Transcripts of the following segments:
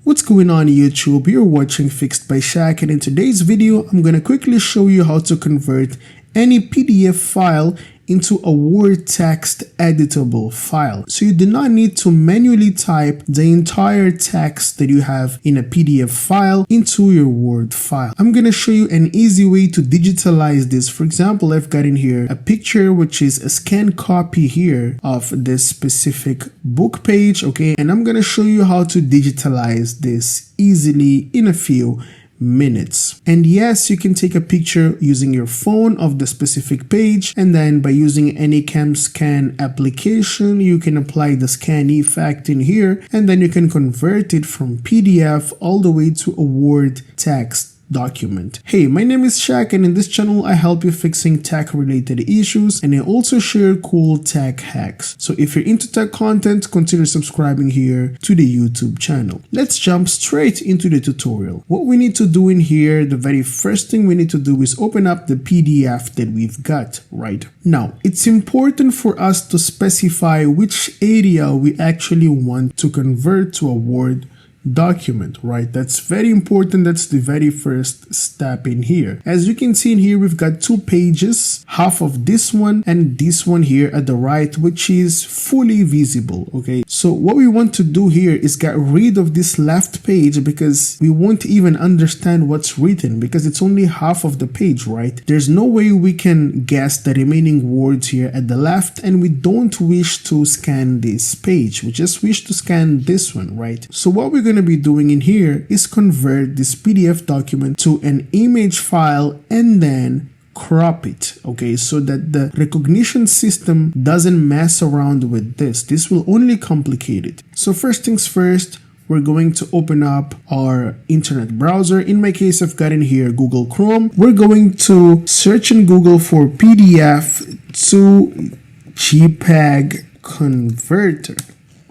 What's going on YouTube? You're watching Fixed by Shaq, and in today's video I'm going to quickly show you how to convert any PDF file into a Word text editable file. So you do not need to manually type the entire text that you have in a PDF file into your Word file. I'm going to show you an easy way to digitalize this. For example, I've got in here a picture which is a scanned copy here of this specific book page, okay? And I'm going to show you how to digitalize this easily in a few minutes. And yes, you can take a picture using your phone of the specific page, and then by using any CamScan application you can apply the scan effect in here, and then you can convert it from PDF all the way to a Word text document. Hey, my name is Shaq, and in this channel I help you fixing tech related issues, and I also share cool tech hacks. So if you're into tech content, consider subscribing here to the YouTube channel. Let's jump straight into the tutorial. What we need to do in here, the very first thing we need to do is open up the PDF that we've got right now. It's important for us to specify which area we actually want to convert to a Word document, right? That's very important. That's the very first step in here. As you can see in here, we've got two pages, half of this one and this one here at the right, which is fully visible, okay? So what we want to do here is get rid of this left page, because we won't even understand what's written because it's only half of the page, right? There's no way we can guess the remaining words here at the left, and we don't wish to scan this page. We just wish to scan this one, right? So what we're going to be doing in here is convert this PDF document to an image file and then crop it, okay, so that the recognition system doesn't mess around with this. This will only complicate it. So first things first, we're going to open up our internet browser. In my case, I've got in here Google Chrome. We're going to search in Google for PDF to JPEG converter,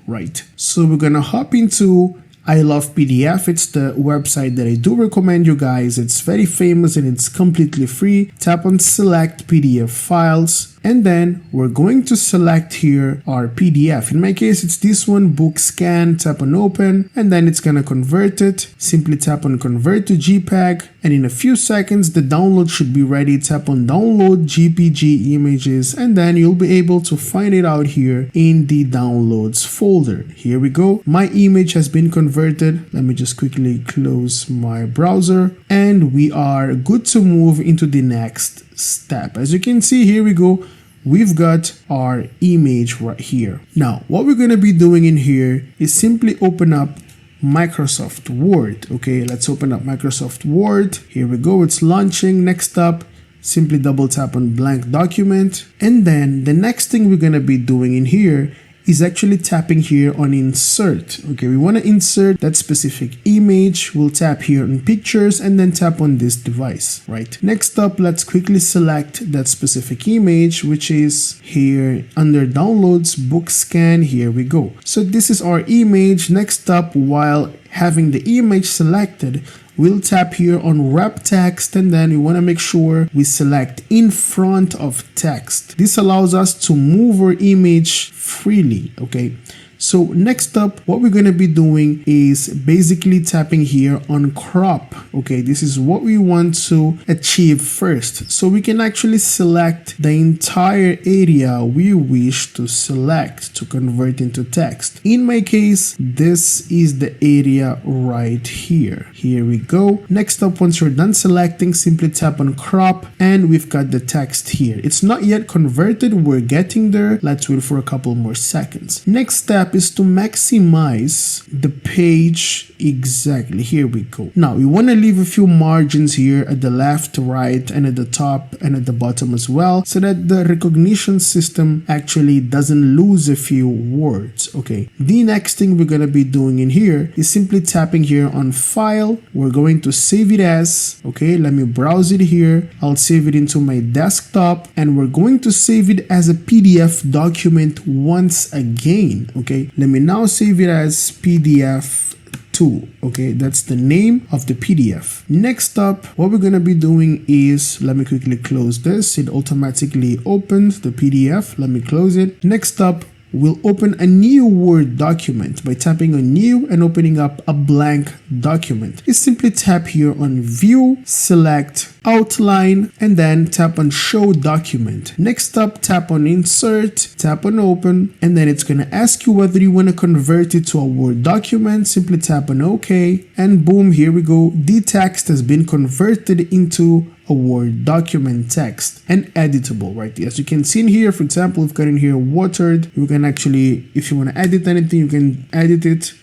right? So we're gonna hop into I Love PDF. It's the website that I do recommend you guys. It's very famous and it's completely free. Tap on select PDF files, and then we're going to select here our PDF. In my case, it's this one, book scan. Tap on open, and then it's gonna convert it. Simply tap on convert to JPEG, and in a few seconds the download should be ready. Tap on download JPG images, and then you'll be able to find it out here in the downloads folder. Here we go. My image has been converted. Let me just quickly close my browser, and we are good to move into the next step. As you can see, here we go. We've got our image right here. Now, what we're going to be doing in here is simply open up Microsoft Word. Okay, let's open up Microsoft Word. Here we go. It's launching. Next up, simply double tap on blank document. And then the next thing we're going to be doing in here is actually tapping here on insert. Okay, we want to insert that specific image. We'll tap here on pictures and then tap on this device, right? Next up, let's quickly select that specific image, which is here under downloads, book scan. Here we go. So this is our image. Next up, while having the image selected, we'll tap here on wrap text, and then we want to make sure we select in front of text. This allows us to move our image freely, okay? So next up, what we're going to be doing is basically tapping here on crop. Okay, this is what we want to achieve first. So we can actually select the entire area we wish to select to convert into text. In my case, this is the area right here. Here we go. Next up, once you're done selecting, simply tap on crop, and we've got the text here. It's not yet converted. We're getting there. Let's wait for a couple more seconds. Next step is to maximize the page. Exactly, here we go. Now we want to leave a few margins here at the left, right, and at the top and at the bottom as well, so that the recognition system actually doesn't lose a few words. Okay, the next thing we're going to be doing in here is simply tapping here on file. We're going to save it as, okay, let me browse it here. I'll save it into my desktop, and we're going to save it as a PDF document once again. Okay, let me now save it as PDF 2. Okay, that's the name of the PDF. Next up, what we're going to be doing is, let me quickly close this. It automatically opens the PDF. Let me close it. Next up, we'll open a new Word document by tapping on New and opening up a blank document. You simply tap here on View, select Outline, and then tap on Show Document. Next up, tap on Insert, tap on Open, and then it's going to ask you whether you want to convert it to a Word document. Simply tap on OK, and boom, here we go. The text has been converted into a Word document text and editable, right? As you can see in here, for example, we've got in here watered. You can actually, if you want to edit anything, you can edit it.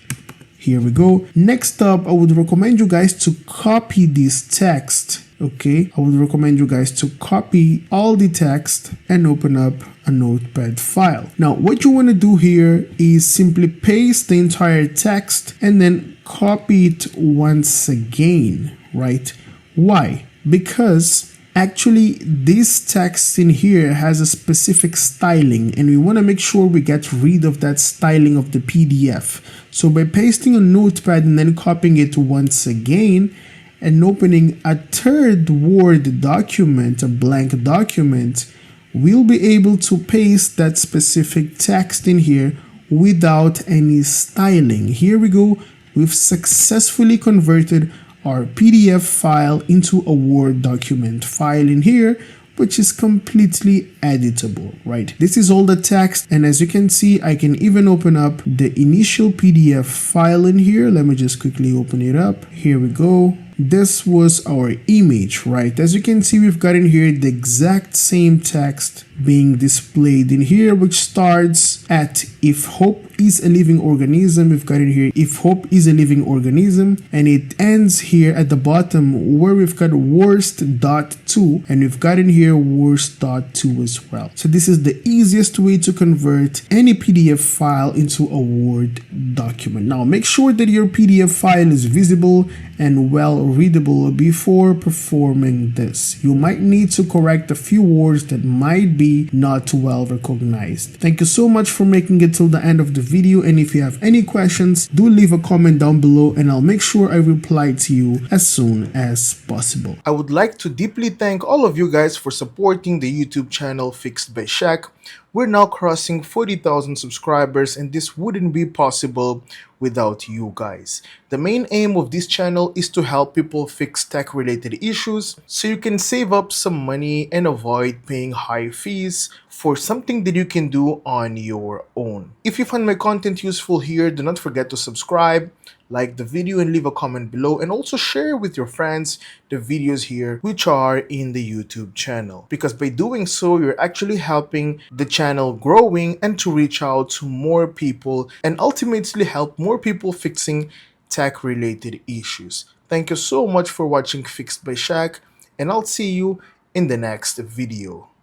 Here we go. Next up, I would recommend you guys to copy this text. Okay, I would recommend you guys to copy all the text and open up a notepad file. Now, what you want to do here is simply paste the entire text and then copy it once again, right? Why? Because actually this text in here has a specific styling and we want to make sure we get rid of that styling of the PDF. So by pasting a notepad and then copying it once again and opening a third Word document, a blank document, we'll be able to paste that specific text in here without any styling. Here we go. We've successfully converted our PDF file into a Word document file in here, which is completely editable, right? This is all the text, and as you can see, I can even open up the initial PDF file in here. Let me just quickly open it up. Here we go. This was our image, right? As you can see, we've got in here the exact same text being displayed in here, which starts at if hope is a living organism. We've got in here if hope is a living organism, and it ends here at the bottom where we've got worst.2, and we've got in here worst.2 as well. So this is the easiest way to convert any PDF file into a Word document. Now make sure that your PDF file is visible and well readable before performing this. You might need to correct a few words that might be not well recognized. Thank you so much for making it till the end of the video, and if you have any questions, do leave a comment down below and I'll make sure I reply to you as soon as possible. I would like to deeply thank all of you guys for supporting the YouTube channel Fixed by Shaq. We're now crossing 40,000 subscribers, and this wouldn't be possible without you guys. The main aim of this channel is to help people fix tech related issues so you can save up some money and avoid paying high fees for something that you can do on your own. If you find my content useful here, do not forget to subscribe, like the video, and leave a comment below, and also share with your friends the videos here which are in the YouTube channel, because by doing so you're actually helping the channel growing and to reach out to more people and ultimately help more people fixing tech related issues. Thank you so much for watching Fixed by Shaq, and I'll see you in the next video.